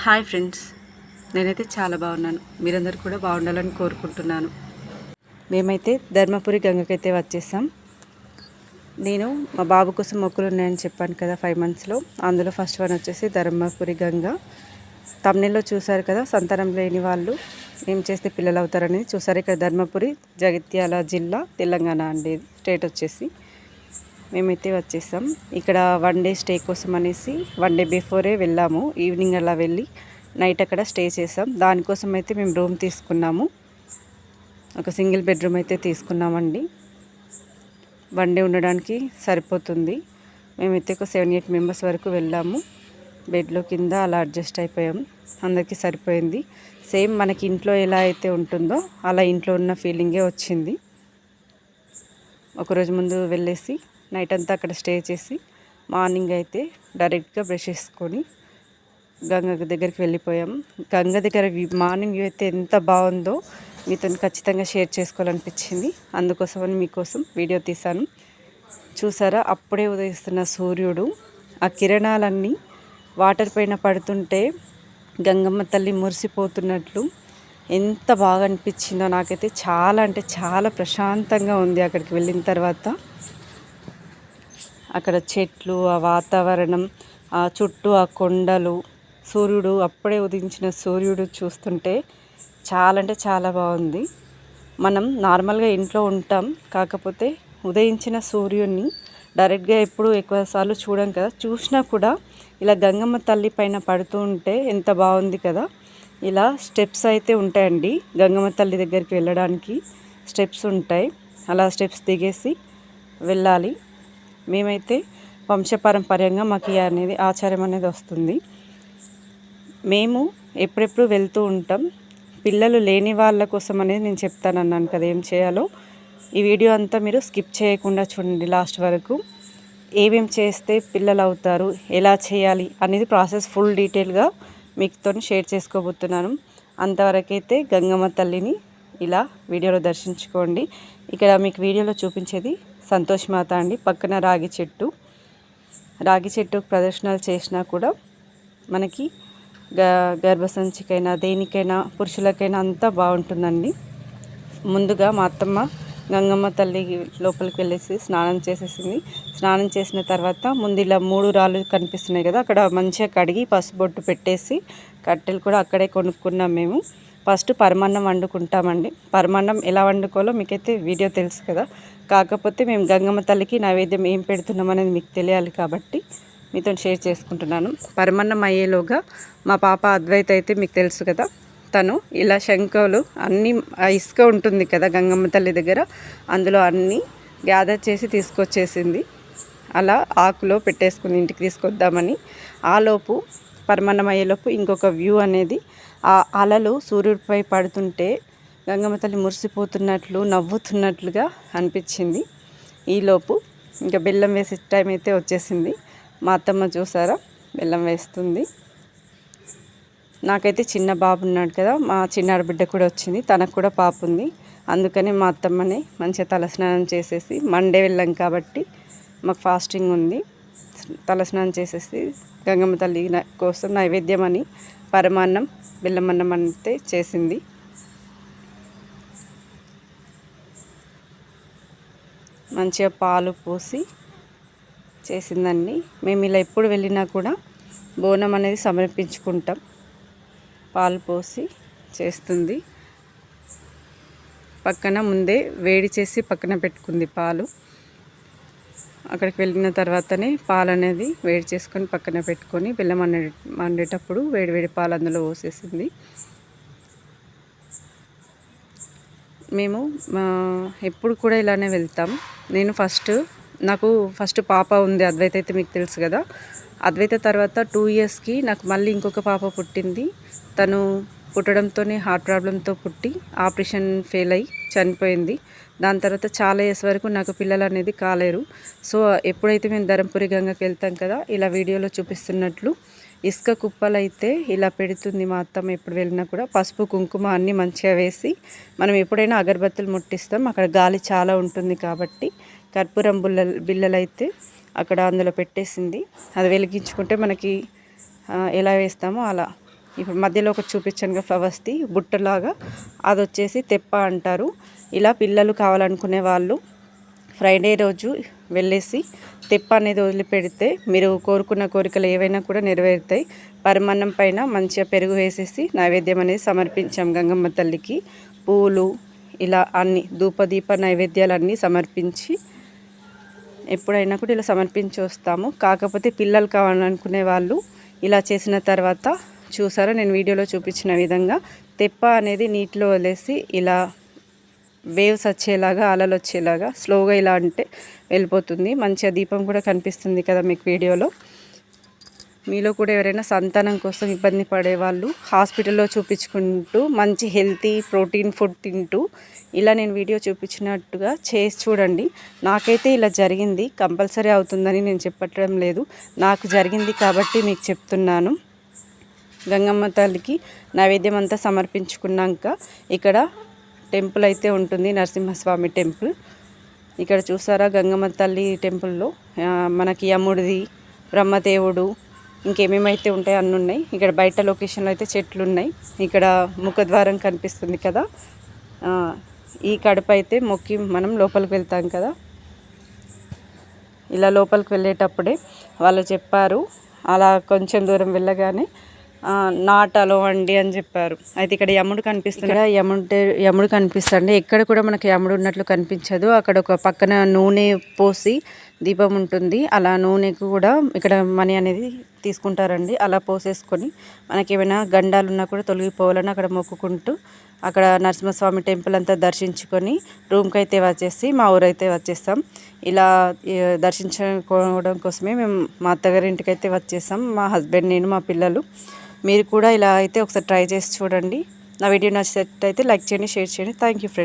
Hi friends, నేనైతే చాలా బాగున్నాను. మీరందరూ కూడా బాగుండాలని కోరుకుంటున్నాను. మేమైతే ధర్మపురి గంగకైతే వచ్చేసాం. నేను మా బాబు కోసం మొక్కులు ఉన్నాయని చెప్పాను కదా 5 మంత్స్లో. అందులో ఫస్ట్ వన్ వచ్చేసి ధర్మపురి గంగ. తమిళలో చూసారు కదా, సంతానం లేని వాళ్ళు ఏం చేస్తే పిల్లలు అవుతారని చూసారు. ఇక్కడ ధర్మపురి జగిత్యాల జిల్లా, తెలంగాణ అండి. స్టేట్ వచ్చేసి మేమైతే వచ్చేసాం. ఇక్కడ 1 డే స్టే కోసం అనేసి 1 డే బిఫోరే వెళ్ళాము. ఈవినింగ్ అలా వెళ్ళి నైట్ అక్కడ స్టే చేసాం. దానికోసం అయితే మేము రూమ్ తీసుకున్నాము. ఒక సింగిల్ బెడ్రూమ్ అయితే తీసుకున్నామండి. 1 డే ఉండడానికి సరిపోతుంది. మేమైతే ఒక 7-8 మెంబర్స్ వరకు వెళ్ళాము. బెడ్లో కింద అలా అడ్జస్ట్ అయిపోయాం. అందరికీ సరిపోయింది. సేమ్ మనకి ఇంట్లో ఎలా అయితే ఉంటుందో అలా ఇంట్లో ఉన్న ఫీలింగే వచ్చింది. ఒకరోజు ముందు వెళ్ళేసి నైట్ అంతా అక్కడ స్టే చేసి మార్నింగ్ అయితే డైరెక్ట్గా బ్రష్ చేసుకొని గంగ దగ్గరికి వెళ్ళిపోయాం. గంగ దగ్గర మార్నింగ్ వ్యూ అయితే ఎంత బాగుందో మీతో ఖచ్చితంగా షేర్ చేసుకోవాలనిపించింది. అందుకోసమని మీకోసం వీడియో తీశాను. చూసారా, అప్పుడే ఉదయిస్తున్న సూర్యుడు, ఆ కిరణాలన్నీ వాటర్ పైన పడుతుంటే గంగమ్మ తల్లి మురిసిపోతున్నట్లు ఎంత బాగా అనిపించిందో. నాకైతే చాలా అంటే చాలా ప్రశాంతంగా ఉంది అక్కడికి వెళ్ళిన తర్వాత. అక్కడ చెట్లు, ఆ వాతావరణం, ఆ చుట్టూ ఆ కొండలు, సూర్యుడు, అప్పుడే ఉదయించిన సూర్యుడు చూస్తుంటే చాలా అంటే చాలా బాగుంది. మనం నార్మల్గా ఇంట్లో ఉంటాం, కాకపోతే ఉదయించిన సూర్యుడిని డైరెక్ట్గా ఎప్పుడు ఎక్కువసార్లు చూడం కదా. చూసినా కూడా ఇలా గంగమ్మ తల్లి పైన పడుతూ ఉంటే ఎంత బాగుంది కదా. ఇలా స్టెప్స్ అయితే ఉంటాయండి, గంగమ్మ తల్లి దగ్గరికి వెళ్ళడానికి స్టెప్స్ ఉంటాయి. అలా స్టెప్స్ దిగేసి వెళ్ళాలి. మేమైతే వంశపారంపర్యంగా మాకు అనేది ఆచారం అనేది వస్తుంది. మేము ఎప్పుడెప్పుడు వెళ్తూ ఉంటాం. పిల్లలు లేని వాళ్ళ కోసం అనేది నేను చెప్తానన్నాను కదా ఏం చేయాలో. ఈ వీడియో అంతా మీరు స్కిప్ చేయకుండా చూడండి లాస్ట్ వరకు. ఏమేమి చేస్తే పిల్లలు అవుతారు, ఎలా చేయాలి అనేది ప్రాసెస్ ఫుల్ డీటెయిల్గా మీతో షేర్ చేసుకోబోతున్నాను. అంతవరకైతే గంగమ్మ తల్లిని ఇలా వీడియోలో దర్శించుకోండి. ఇక్కడ మీకు వీడియోలో చూపించేది సంతోష్ మాత అండి. పక్కన రాగి చెట్టు ప్రదర్శనలు చేసినా కూడా మనకి గర్భసంచికైనా దేనికైనా పురుషులకైనా అంతా బాగుంటుందండి. ముందుగా మా అత్తమ్మ గంగమ్మ తల్లి లోపలికి వెళ్ళేసి స్నానం చేసేసింది. స్నానం చేసిన తర్వాత ముందు ఇలా 3 రాళ్ళు కనిపిస్తున్నాయి కదా, అక్కడ మంచిగా కడిగి పసుబొట్టు పెట్టేసి కట్టెలు కూడా అక్కడే కొనుక్కున్నాం మేము. ఫస్ట్ పరమాన్నం వండుకుంటామండి. పరమాన్నం ఎలా వండుకోవాలో మీకైతే వీడియో తెలుసు కదా. కాకపోతే మేము గంగమ్మ తల్లికి నైవేద్యం ఏం పెడుతున్నాం అనేది మీకు తెలియాలి కాబట్టి మీతో షేర్ చేసుకుంటున్నాను. పరమాన్నం అయ్యేలోగా మా పాప అద్వైత అయితే మీకు తెలుసు కదా, తను ఇలా శంఖలు అన్నీ ఇసుక ఉంటుంది కదా గంగమ్మ తల్లి దగ్గర, అందులో అన్నీ గ్యాదర్ చేసి తీసుకొచ్చేసింది. అలా ఆకులో పెట్టేసుకుని ఇంటికి తీసుకొద్దామని. ఆలోపు పరమాన్నం అయ్యేలోపు ఇంకొక వ్యూ అనేది, ఆ అలలు సూర్యుడిపై పడుతుంటే గంగమ్మ తల్లి మురిసిపోతున్నట్లు నవ్వుతున్నట్లుగా అనిపించింది. ఈలోపు ఇంకా బెల్లం వేసే టైం అయితే వచ్చేసింది. మా అత్తమ్మ చూసారా బెల్లం వేస్తుంది. నాకైతే చిన్న బాబు ఉన్నాడు కదా, మా చిన్నాడు బిడ్డ కూడా వచ్చింది, తనకు కూడా పాప ఉంది. అందుకని మా అత్తమ్మని మంచిగా తలస్నానం చేసేసి, మండే వెళ్ళాం కాబట్టి మాకు ఫాస్టింగ్ ఉంది, తలస్నానం చేసేసి గంగమ్మ తల్లి కోసం నైవేద్యం అని పరమాన్నం బెల్లం అన్నం అంటే చేసింది. మంచిగా పాలు పోసి చేసిందండి. మేము ఇలా ఎప్పుడు వెళ్ళినా కూడా బోనం అనేది సమర్పించుకుంటాం. పాలు పోసి చేస్తుంది. పక్కన ముందే వేడి చేసి పక్కన పెట్టుకుంది పాలు. అక్కడికి వెళ్ళిన తర్వాతనే పాలు అనేది వేడి చేసుకొని పక్కన పెట్టుకొని బెల్లం వండేటప్పుడు వేడి పాలు అందులో పోసేసింది. మేము ఎప్పుడు కూడా ఇలానే వెళ్తాం. నాకు ఫస్ట్ పాప ఉంది, అద్వైత అయితే మీకు తెలుసు కదా. అద్వైత తర్వాత 2 ఇయర్స్కి నాకు మళ్ళీ ఇంకొక పాప పుట్టింది. తను పుట్టడంతోనే హార్ట్ ప్రాబ్లంతో పుట్టి ఆపరేషన్ ఫెయిల్ అయ్యి చనిపోయింది. దాని తర్వాత చాలా ఇయర్స్ వరకు నాకు పిల్లలు అనేది కాలేరు. సో ఎప్పుడైతే మేము ధర్మపురి గంగకి వెళ్తాం కదా, ఇలా వీడియోలో చూపిస్తున్నట్లు ఇసుక కుప్పలు అయితే ఇలా పెడుతుంది మా అత్తమ్మ. ఎప్పుడు వెళ్ళినా కూడా పసుపు కుంకుమ అన్నీ మంచిగా వేసి, మనం ఎప్పుడైనా అగరబత్తులు ముట్టిస్తాం, అక్కడ గాలి చాలా ఉంటుంది కాబట్టి కర్పూరం బిళ్ళలు అయితే అక్కడ అందులో పెట్టేసింది. అది వెలిగించుకుంటే మనకి ఎలా వేస్తామో అలా ఇప్పుడు మధ్యలో ఒకటి చూపించాను ఫ్లవర్స్ది బుట్టలాగా, అది వచ్చేసి తెప్ప అంటారు. ఇలా పిల్లలు కావాలనుకునే వాళ్ళు ఫ్రైడే రోజు వెళ్ళేసి తెప్ప అనేది వదిలిపెడితే మీరు కోరుకున్న కోరికలు ఏవైనా కూడా నెరవేరుతాయి. పరమాన్నం పైన మంచిగా పెరుగు వేసేసి నైవేద్యం అనేది సమర్పించాం గంగమ్మ తల్లికి. పూలు ఇలా అన్ని ధూపదీప నైవేద్యాలన్నీ సమర్పించి ఎప్పుడైనా కూడా ఇలా సమర్పించి వస్తాము. కాకపోతే పిల్లలు కావాలనుకునే వాళ్ళు ఇలా చేసిన తర్వాత చూసారా, నేను వీడియోలో చూపించిన విధంగా తెప్ప అనేది నీటిలో వదిలేసి ఇలా వేవ్స్ వచ్చేలాగా, అలలు వచ్చేలాగా స్లోగా ఇలా అంటే వెళ్ళిపోతుంది. మంచిగా దీపం కూడా కనిపిస్తుంది కదా మీకు వీడియోలో. మీలో కూడా ఎవరైనా సంతానం కోసం ఇబ్బంది పడేవాళ్ళు హాస్పిటల్లో చూపించుకుంటూ మంచి హెల్తీ ప్రోటీన్ ఫుడ్ తింటూ ఇలా నేను వీడియో చూపించినట్టుగా చేసి చూడండి. నాకైతే ఇలా జరిగింది, కంపల్సరీ అవుతుందని నేను చెప్పటం లేదు, నాకు జరిగింది కాబట్టి మీకు చెప్తున్నాను. గంగమ్మ తల్లికి నైవేద్యం అంతా సమర్పించుకున్నాక ఇక్కడ టెంపుల్ అయితే ఉంటుంది, నరసింహస్వామి టెంపుల్. ఇక్కడ చూసారా గంగమ్మ తల్లి టెంపుల్లో మనకి యముడిది, బ్రహ్మదేవుడు, ఇంకేమేమైతే ఉంటాయో అన్నీ ఉన్నాయి. ఇక్కడ బయట లొకేషన్లో అయితే చెట్లు ఉన్నాయి. ఇక్కడ ముఖద్వారం కనిపిస్తుంది కదా, ఈ కడప అయితే మొక్కి మనం లోపలికి వెళ్తాం కదా. ఇలా లోపలికి వెళ్ళేటప్పుడే వాళ్ళు చెప్పారు, అలా కొంచెం దూరం వెళ్ళగానే నాటలో అండి అని చెప్పారు. అయితే ఇక్కడ యముడు కనిపిస్తుంది, యముడు కనిపిస్తుంది. ఎక్కడ కూడా మనకి యముడు ఉన్నట్లు కనిపించదు. అక్కడ ఒక పక్కన నూనె పోసి దీపం ఉంటుంది, అలా నూనెకు కూడా ఇక్కడ మనీ అనేది తీసుకుంటారండి. అలా పోసేసుకొని మనకి ఏమైనా గండాలు ఉన్నా కూడా తొలగిపోవాలని అక్కడ మొక్కుకుంటూ అక్కడ నరసింహస్వామి టెంపుల్ అంతా దర్శించుకొని రూమ్కి అయితే వచ్చేసి మా ఊరైతే వచ్చేస్తాం. ఇలా దర్శించుకోవడం కోసమే మేము మా అత్తగారి ఇంటికి అయితే వచ్చేసాం, మా హస్బెండ్, నేను, మా పిల్లలు. మీరు కూడా ఇలా అయితే ఒకసారి ట్రై చేసి చూడండి. నా వీడియో నచ్చినట్లయితే లైక్ చేయండి, షేర్ చేయండి. Thank you friends.